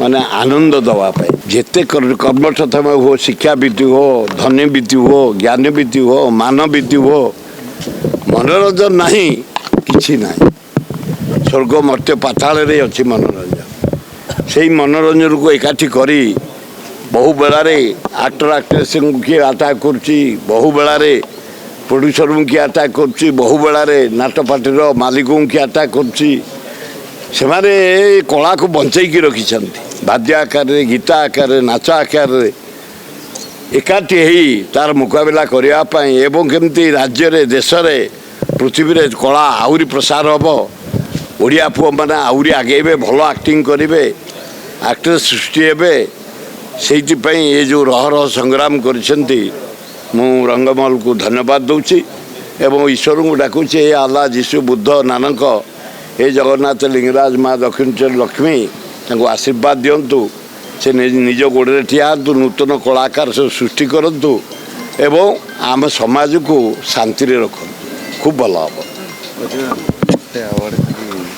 माने आनंद दवापाई जिते कर्मठतम हो शिक्षाविधि हो धन्यविधि हो ज्ञानविधि हो मानविधि हो मनोरंजन नहीं किसी ना स्वर्ग मर्त्य पाताल अच्छी मनोरंजन से मनोरंजन को एकाठी करी बहु बेलारे आक्टर आक्ट्रेस किए आटाक कर बहु बेलारे प्रोड्यूसर किए आटाक कर बहु बेलारे नाटपाटीर मालिक किए आटाक कर कला को बंचैकी रखिंट वाद्य आकार गीत आकार नाच आकार एकाठी तार मुकाबला करने एवं केमती राज्य देश पृथ्वी रे कला आहुरी प्रसार हम ओडिया पुओ मैंने आहुरी आगेबे भल आक्टिंग करेंगे आक्ट्रेस सृष्टि हे से जो रह संग्राम कर रंगमहल को धन्यवाद दूची एवं ईश्वर को डाकुचे आल्ला जीशु बुद्ध नानक हे जगन्नाथ लिंगराज माँ दक्षिणेश्वर लक्ष्मी तांको आशीर्वाद दिंतु से निज गोड़े ठिया नूतन कलाकार सब सृष्टि करूँ एवं आम समाज को शांति रखु खूब भल हम।